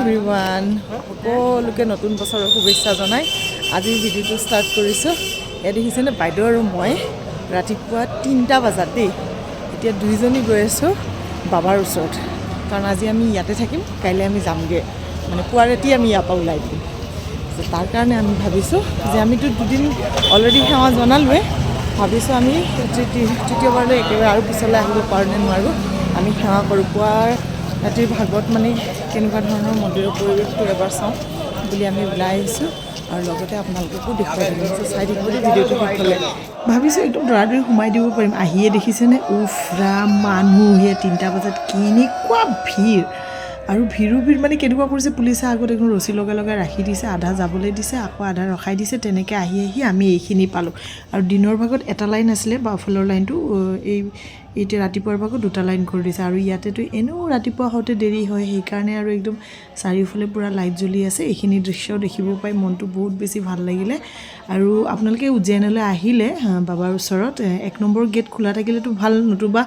Everyone সকলোকে নতুন বছৰৰ শুভেচ্ছা জনাই আজিৰ ভিডিঅ'টো ষ্টাৰ্ট কৰিছোঁ। এয়া দেখিছেনে বাইদেউ আৰু মই ৰাতিপুৱা 3টা বজাত দেই এতিয়া দুইজনী গৈ আছোঁ বাবাৰ ওচৰত, কাৰণ আজি আমি ইয়াতে থাকিম, কাইলৈ আমি যামগৈ, মানে পুৱা ৰাতি আমি ইয়াৰ পৰা ওলাই দিম। তাৰ কাৰণে আমি ভাবিছোঁ যে আমিতো দুদিন অলৰেডি সেৱা জনালোৱে, ভাবিছোঁ আমি তৃতীয়বাৰলৈ একেবাৰে আৰু পিছলৈ আহিব পাৰোঁ নে নোৱাৰোঁ, আমি সেৱা কৰোঁ। পুৱাৰ ৰাতিৰ ভাগত মানে কেনেকুৱা ধৰণৰ মন্দিৰৰ পৰিৱেশটো এবাৰ চাওঁ বুলি আমি ওলাই আহিছোঁ, আৰু লগতে আপোনালোককো দেখুৱাই দিম। চাই থাকিব দেই ভিডিঅ'টো শেষলৈ। ভাবিছোঁ একদম দৌৰা-দৌৰি সোমাই দিব পাৰিম। আহিয়ে দেখিছেনে উফৰা মানুহে 3টা বজাত কেনেকুৱা ভিৰ, আৰু ভিৰ মানে কেনেকুৱা কৰিছে, পুলিচে আগত একদম ৰছী লগাই লগাই ৰাখি দিছে, আধা যাবলৈ দিছে, আকৌ আধা ৰখাই দিছে, তেনেকৈ আহি আমি এইখিনি পালোঁ। আৰু দিনৰ ভাগত এটা লাইন আছিলে, বাওঁফালৰ লাইনটো এতিয়া ৰাতিপুৱাৰ ভাগত 2টা লাইন কৰি দিছে, আৰু ইয়াতেতো এনেও ৰাতিপুৱা হওঁতে দেৰি হয়, সেইকাৰণে আৰু একদম চাৰিওফালে পূৰা লাইট জ্বলি আছে। এইখিনি দৃশ্যও দেখিব পাই মনটো বহুত বেছি ভাল লাগিলে। আৰু আপোনালোকে উজ্জয়িনলৈ আহিলে বাবাৰ ওচৰত 1 নম্বৰ গেট খোলা থাকিলেতো ভাল, নতুবা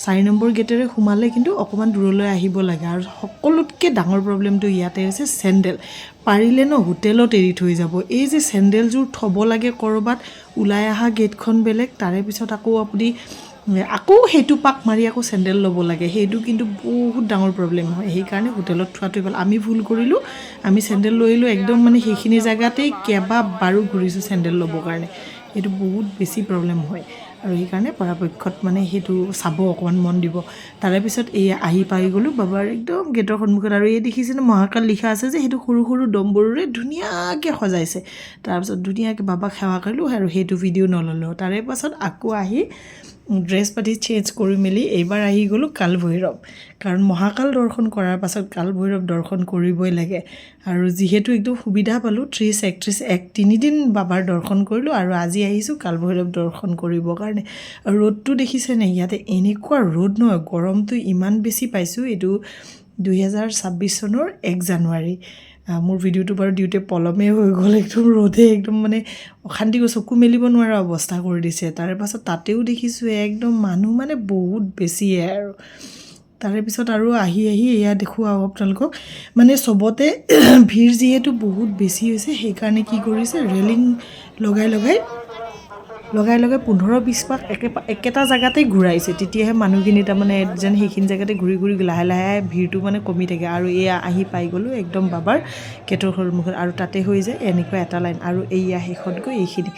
4 নম্বৰ গেটেৰে সোমালে কিন্তু অকণমান দূৰলৈ আহিব লাগে। আৰু সকলোতকৈ ডাঙৰ প্ৰব্লেমটো ইয়াতে হৈছে চেণ্ডেল। পাৰিলে ন হোটেলত এৰি থৈ যাব। এই যে চেণ্ডেলযোৰ থ'ব লাগে ক'ৰবাত, ওলাই অহা গেটখন বেলেগ, তাৰে পিছত আকৌ আপুনি সেইটো পাক মাৰি আকৌ চেণ্ডেল ল'ব লাগে, সেইটো কিন্তু বহুত ডাঙৰ প্ৰব্লেম হয়। সেইকাৰণে হোটেলত থোৱাটোৱে ভাল। আমি ভুল কৰিলোঁ, আমি চেণ্ডেল লৈ আহিলোঁ একদম, মানে সেইখিনি জেগাতেই কেইবাবাৰো ঘূৰিছোঁ চেণ্ডেল ল'বৰ কাৰণে। সেইটো বহুত বেছি প্ৰব্লেম হয়, আৰু সেইকাৰণে পৰাপক্ষত মানে সেইটো চাব, অকণমান মন দিব। তাৰে পিছত আহি পাই গ'লোঁ বাবাৰ একদম গেটৰ সন্মুখত, আৰু দেখিছেনে মহাকাল লিখা আছে যে, সেইটো সৰু সৰু ডম্বৰুৰে ধুনীয়াকৈ সজাইছে। তাৰপিছত ধুনীয়াকৈ বাবাক সেৱা কৰিলোঁ, আৰু সেইটো ভিডিঅ' নল'লোঁ। তাৰে পাছত আকৌ আহি ড্ৰেছ পাতি চেঞ্জ কৰি মেলি এইবাৰ আহি গ'লোঁ কাল ভৈৰৱ, কাৰণ মহাকাল দৰ্শন কৰাৰ পাছত কাল ভৈৰৱ দৰ্শন কৰিবই লাগে। আৰু যিহেতু একদম সুবিধা পালোঁ, 30, 31, 3 দিন বাবাৰ দৰ্শন কৰিলোঁ, আৰু আজি আহিছোঁ কাল ভৈৰৱ দৰ্শন কৰিবৰ কাৰণে। আৰু ৰ'দটো দেখিছেনে, ইয়াতে এনেকুৱা ৰ'দ নহয়, গৰমটো ইমান বেছি পাইছোঁ। এইটো 2026 চনৰ 1 জানুৱাৰী। মোৰ ভিডিঅ'টো বাৰু দিওঁতে পলমেই হৈ গ'ল, একদম ৰ'দে একদম মানে অশান্তি কৰি চকু মেলিব নোৱাৰা অৱস্থা কৰি দিছে। তাৰে পাছত তাতেও দেখিছোঁ একদম মানুহ মানে বহুত বেছিয়ে। আৰু তাৰে পিছত আৰু আহি এয়া দেখোঁ আৰু আপোনালোকক, মানে চবতে ভিৰ যিহেতু বহুত বেছি হৈছে, সেইকাৰণে কি কৰিছে, ৰেলিং লগাই 15-20 পাক একেটা জেগাতেই ঘূৰাইছে, তেতিয়াহে মানুহখিনি তাৰমানে যেন সেইখিনি জেগাতে ঘূৰি লাহে লাহে ভিৰটো মানে কমি থাকে। আৰু আহি পাই গ'লোঁ একদম বাবাৰ গেটৰ সন্মুখত, আৰু তাতে হৈ যায় এনেকুৱা এটা লাইন, আৰু শেষত গৈ এইখিনি।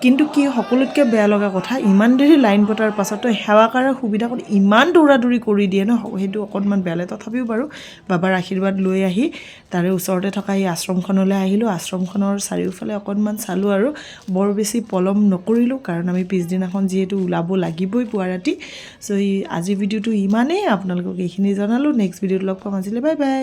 কিন্তু কি সকলোতকৈ বেয়া লগা কথা, ইমান দেৰি লাইন পতাৰ পাছতো সেৱা কৰাৰ সুবিধা কৰি ইমান দৌৰা-দৌৰি কৰি দিয়ে ন, সেইটো অকণমান বেয়া লাগে। তথাপিও বাৰু বাবাৰ আশীৰ্বাদ লৈ আহি তাৰে ওচৰতে থকা এই আশ্ৰমখনলৈ আহিলোঁ। আশ্ৰমখনৰ চাৰিওফালে অকণমান চালোঁ, আৰু বৰ বেছি পলম নকৰিলোঁ, কাৰণ আমি পিছদিনাখন যিহেতু ওলাব লাগিবই পুৱা ৰাতি। চ' আজিৰ ভিডিঅ'টো ইমানেই, আপোনালোকক এইখিনি জনালোঁ। নেক্সট ভিডিঅ'ত লগ পাম। আজিলৈ বাই বাই।